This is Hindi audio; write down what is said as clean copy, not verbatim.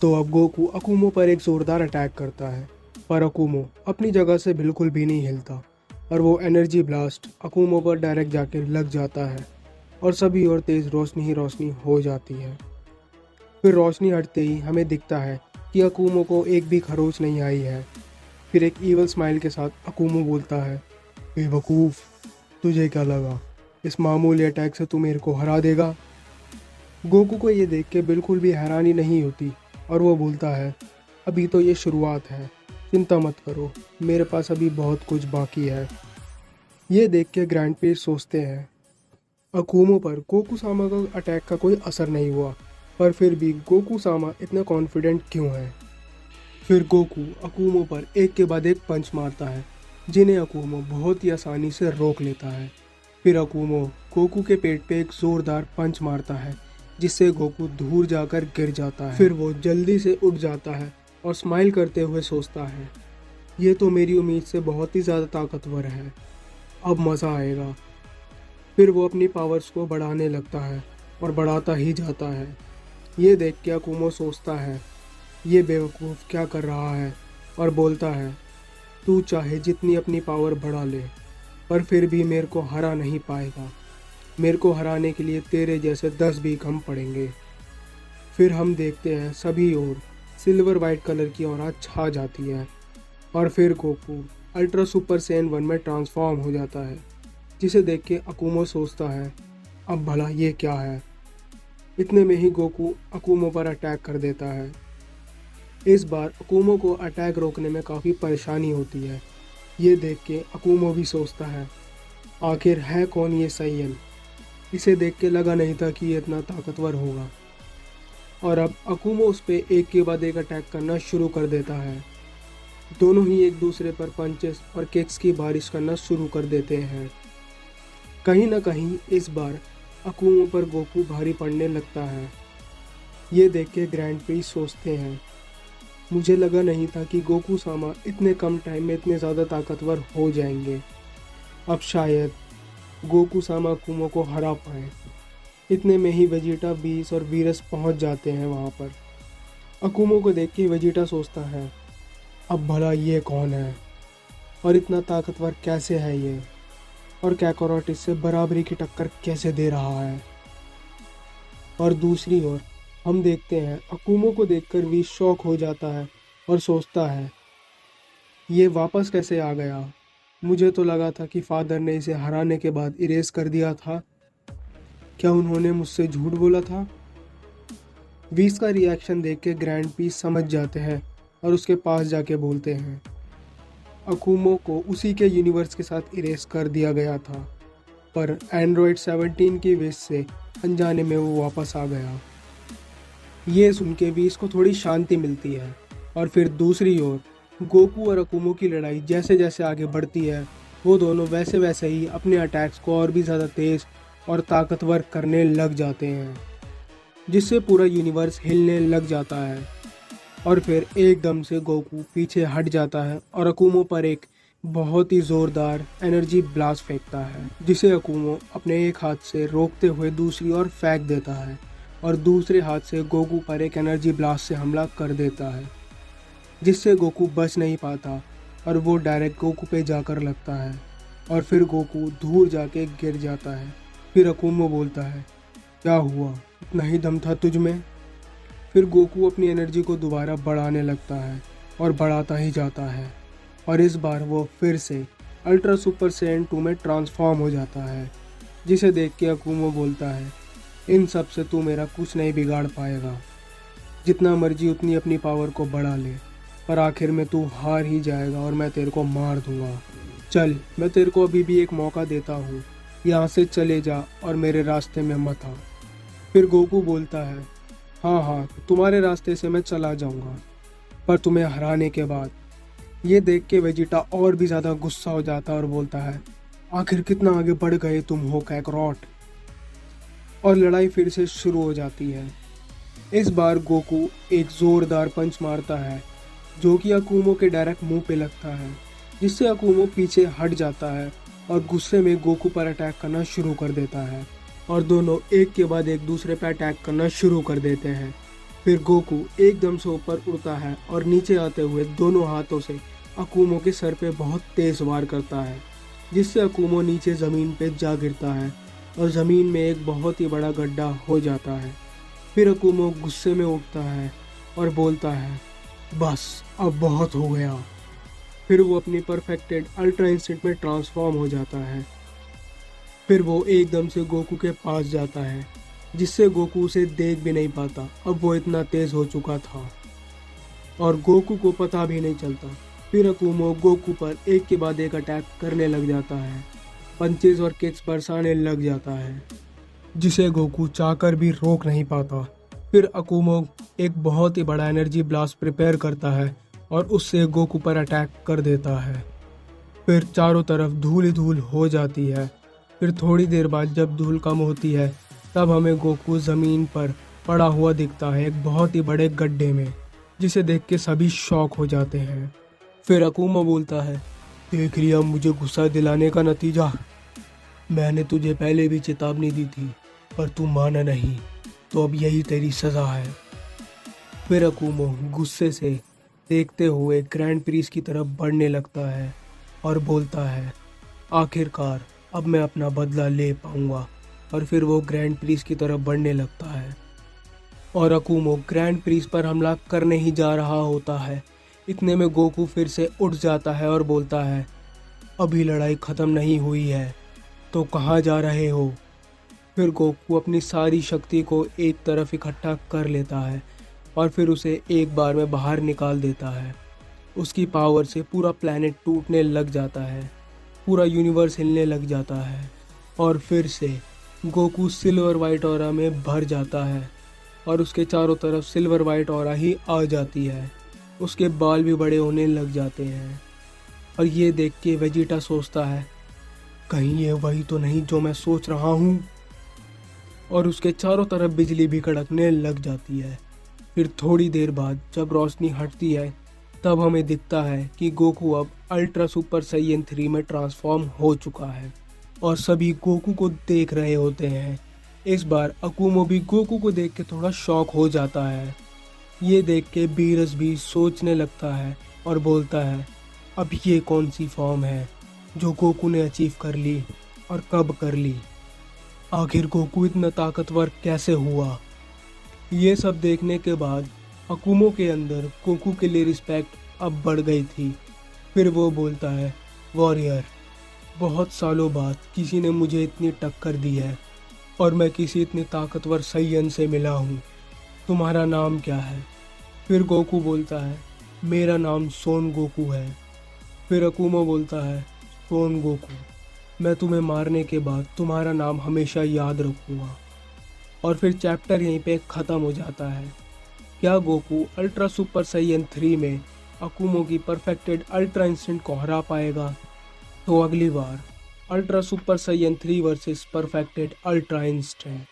तो अब गोकू अकुमो पर एक जोरदार अटैक करता है, पर अकुमो अपनी जगह से बिल्कुल भी नहीं हिलता और वो एनर्जी ब्लास्ट अकुमो पर डायरेक्ट जाके लग जाता है और सभी और तेज रोशनी ही रोशनी हो जाती है। फिर रोशनी हटते ही हमें दिखता है कि अकुमो को एक भी खरोच नहीं आई है। फिर एक ईवल स्माइल के साथ अकुमो बोलता है, बेवकूफ़, तुझे क्या लगा इस मामूली अटैक से तू मेरे को हरा देगा? गोकू को ये देख के बिल्कुल भी हैरानी नहीं होती और वो बोलता है, अभी तो ये शुरुआत है, चिंता मत करो, मेरे पास अभी बहुत कुछ बाकी है। ये देख के ग्रैंड पेज सोचते हैं, अकुमो पर गोकू सामा का अटैक का कोई असर नहीं हुआ, पर फिर भी गोकू सामा इतना कॉन्फिडेंट क्यों है? फिर गोकू अकुमो पर एक के बाद एक पंच मारता है, जिन्हें अकुमो बहुत ही आसानी से रोक लेता है। फिर अकुमो गोकू के पेट पे एक जोरदार पंच मारता है, जिससे गोकू दूर जाकर गिर जाता है। फिर वो जल्दी से उठ जाता है और स्माइल करते हुए सोचता है, ये तो मेरी उम्मीद से बहुत ही ज़्यादा ताकतवर है, अब मज़ा आएगा। फिर वो अपनी पावर्स को बढ़ाने लगता है और बढ़ाता ही जाता है। ये देख के अकुमो सोचता है, ये बेवकूफ़ क्या कर रहा है, और बोलता है, तू चाहे जितनी अपनी पावर बढ़ा ले, पर फिर भी मेरे को हरा नहीं पाएगा। मेरे को हराने के लिए तेरे जैसे 10 भी कम पड़ेंगे। फिर हम देखते हैं सभी ओर सिल्वर वाइट कलर की ऑरा छा जाती है और फिर गोकू अल्ट्रा सुपर सैयन 1 में ट्रांसफॉर्म हो जाता है, जिसे देख के अकुमो सोचता है, अब भला ये क्या है? इतने में ही गोकू अकुमो पर अटैक कर देता है। इस बार अकुमो को अटैक रोकने में काफ़ी परेशानी होती है। ये देख के अकुमो भी सोचता है, आखिर है कौन ये सैयन? इसे देख के लगा नहीं था कि ये इतना ताकतवर होगा। और अब अकुमो उस पर एक के बाद एक अटैक करना शुरू कर देता है। दोनों ही एक दूसरे पर पंचेस और किक्स की बारिश करना शुरू कर देते हैं। कहीं ना कहीं इस बार अकुमो पर गोकू भारी पड़ने लगता है। ये देख के ग्रैंड प्रीस्ट सोचते हैं, मुझे लगा नहीं था कि गोकू सामा इतने कम टाइम में इतने ज़्यादा ताकतवर हो जाएंगे। अब शायद गोकू सामा अकुमो को हरा पाए। इतने में ही वेजिटा, बीस और वीरस पहुंच जाते हैं वहां पर। अकुमो को देख के वेजिटा सोचता है, अब भला ये कौन है और इतना ताकतवर कैसे है ये, और कैकारोट इससे बराबरी की टक्कर कैसे दे रहा है। और दूसरी ओर हम देखते हैं अकुमो को देखकर वी शॉक हो जाता है और सोचता है, ये वापस कैसे आ गया? मुझे तो लगा था कि फादर ने इसे हराने के बाद इरेज कर दिया था। क्या उन्होंने मुझसे झूठ बोला था? वीस का रिएक्शन देख के ग्रैंड पीस समझ जाते हैं और उसके पास जाके बोलते हैं, अकुमो को उसी के यूनिवर्स के साथ इरेज कर दिया गया था, पर एंड्रॉयड 17 की वजह से अनजाने में वो वापस आ गया। ये सुन के वीस को थोड़ी शांति मिलती है। और फिर दूसरी ओर गोकू और अकुमो की लड़ाई जैसे जैसे आगे बढ़ती है, वो दोनों वैसे वैसे ही अपने अटैक्स को और भी ज़्यादा तेज़ और ताकतवर करने लग जाते हैं, जिससे पूरा यूनिवर्स हिलने लग जाता है। और फिर एकदम से गोकू पीछे हट जाता है और अकुमो पर एक बहुत ही ज़ोरदार एनर्जी ब्लास्ट फेंकता है, जिसे अकुमो अपने एक हाथ से रोकते हुए दूसरी ओर फेंक देता है और दूसरे हाथ से गोकू पर एक एनर्जी ब्लास्ट से हमला कर देता है, जिससे गोकू बच नहीं पाता और वो डायरेक्ट गोकू पे जाकर लगता है और फिर गोकू दूर जाके गिर जाता है। फिर अकुमो बोलता है, क्या हुआ, इतना ही दम था तुझ में? फिर गोकू अपनी एनर्जी को दोबारा बढ़ाने लगता है और बढ़ाता ही जाता है और इस बार वो फिर से अल्ट्रा सुपर सैयन 2 में ट्रांसफॉर्म हो जाता है, जिसे देख के अकुमो बोलता है, इन सब से तू मेरा कुछ नहीं बिगाड़ पाएगा। जितना मर्जी उतनी अपनी पावर को बढ़ा ले, पर आखिर में तू हार ही जाएगा और मैं तेरे को मार दूंगा। चल, मैं तेरे को अभी भी एक मौका देता हूँ, यहाँ से चले जा और मेरे रास्ते में मत आ। फिर गोकू बोलता है, हाँ, तुम्हारे रास्ते से मैं चला जाऊँगा, पर तुम्हें हराने के बाद। ये देख के वेजिटा और भी ज़्यादा गुस्सा हो जाता है और बोलता है, आखिर कितना आगे बढ़ गए तुम हो कैकरॉट। और लड़ाई फिर से शुरू हो जाती है। इस बार गोकू एक ज़ोरदार पंच मारता है, जो कि अकुमो के डायरेक्ट मुंह पे लगता है, जिससे अकुमो पीछे हट जाता है और गुस्से में गोकू पर अटैक करना शुरू कर देता है और दोनों एक के बाद एक दूसरे पर अटैक करना शुरू कर देते हैं। फिर गोकू एकदम से ऊपर उड़ता है और नीचे आते हुए दोनों हाथों से अकुमो के सर पे बहुत तेज वार करता है, जिससे अकुमो नीचे ज़मीन पे जा गिरता है और ज़मीन में एक बहुत ही बड़ा गड्ढा हो जाता है। फिर अकुमो गुस्से में उठता है और बोलता है, बस अब बहुत हो गया। फिर वो अपनी परफेक्टेड अल्ट्रा इंस्टेंट में ट्रांसफॉर्म हो जाता है। फिर वो एकदम से गोकू के पास जाता है, जिससे गोकू उसे देख भी नहीं पाता, अब वो इतना तेज हो चुका था और गोकू को पता भी नहीं चलता। फिर अकुमो गोकू पर एक के बाद एक अटैक करने लग जाता है, पंचेस और किक्स बरसाने लग जाता है, जिसे गोकू चाहकर भी रोक नहीं पाता। फिर अकुमो एक बहुत ही बड़ा एनर्जी ब्लास्ट प्रिपेयर करता है और उससे गोकू पर अटैक कर देता है। फिर चारों तरफ धूल ही धूल हो जाती है। फिर थोड़ी देर बाद जब धूल कम होती है, तब हमें गोकू ज़मीन पर पड़ा हुआ दिखता है एक बहुत ही बड़े गड्ढे में, जिसे देख के सभी शॉक हो जाते हैं। फिर अकुमा बोलता है, देख लिया मुझे गुस्सा दिलाने का नतीजा। मैंने तुझे पहले भी चेतावनी दी थी, पर तू माना नहीं, तो अब यही तेरी सज़ा है। फिर अकुमो गुस्से से देखते हुए ग्रैंड प्रीस की तरफ बढ़ने लगता है और बोलता है, आखिरकार अब मैं अपना बदला ले पाऊंगा। और फिर वो ग्रैंड प्रीस की तरफ बढ़ने लगता है और अकुमो ग्रैंड प्रीस पर हमला करने ही जा रहा होता है। इतने में गोकू फिर से उठ जाता है और बोलता है, अभी लड़ाई ख़त्म नहीं हुई है, तो कहाँ जा रहे हो। फिर गोकू अपनी सारी शक्ति को एक तरफ इकट्ठा कर लेता है और फिर उसे एक बार में बाहर निकाल देता है। उसकी पावर से पूरा प्लैनेट टूटने लग जाता है, पूरा यूनिवर्स हिलने लग जाता है और फिर से गोकू सिल्वर वाइट ऑरा में भर जाता है और उसके चारों तरफ सिल्वर वाइट ऑरा ही आ जाती है। उसके बाल भी बड़े होने लग जाते हैं और ये देख के वेजिटा सोचता है, कहीं ये वही तो नहीं जो मैं सोच रहा हूँ। और उसके चारों तरफ बिजली भी कड़कने लग जाती है। फिर थोड़ी देर बाद जब रोशनी हटती है, तब हमें दिखता है कि गोकू अब अल्ट्रा सुपर साइयन 3 में ट्रांसफॉर्म हो चुका है और सभी गोकू को देख रहे होते हैं। इस बार अकुमो भी गोकू को देख के थोड़ा शॉक हो जाता है। ये देख के बीरस भी सोचने लगता है और बोलता है, अब ये कौन सी फॉर्म है जो गोकू ने अचीव कर ली और कब कर ली। आखिर गोकू इतना ताकतवर कैसे हुआ। ये सब देखने के बाद अकुमो के अंदर गोकू के लिए रिस्पेक्ट अब बढ़ गई थी। फिर वो बोलता है, वॉरियर, बहुत सालों बाद किसी ने मुझे इतनी टक्कर दी है और मैं किसी इतनी ताकतवर साइयन से मिला हूँ। तुम्हारा नाम क्या है। फिर गोकू बोलता है, मेरा नाम सोन गोकू है। फिर अकुमो बोलता है, सोन गोकू, मैं तुम्हें मारने के बाद तुम्हारा नाम हमेशा याद रखूँगा। और फिर चैप्टर यहीं पे ख़त्म हो जाता है। क्या गोकू अल्ट्रा सुपर साइयन 3 में अकुमो की परफेक्टेड अल्ट्रा इंस्टेंट को हरा पाएगा? तो अगली बार ultra super Saiyan 3 versus perfected ultra instant.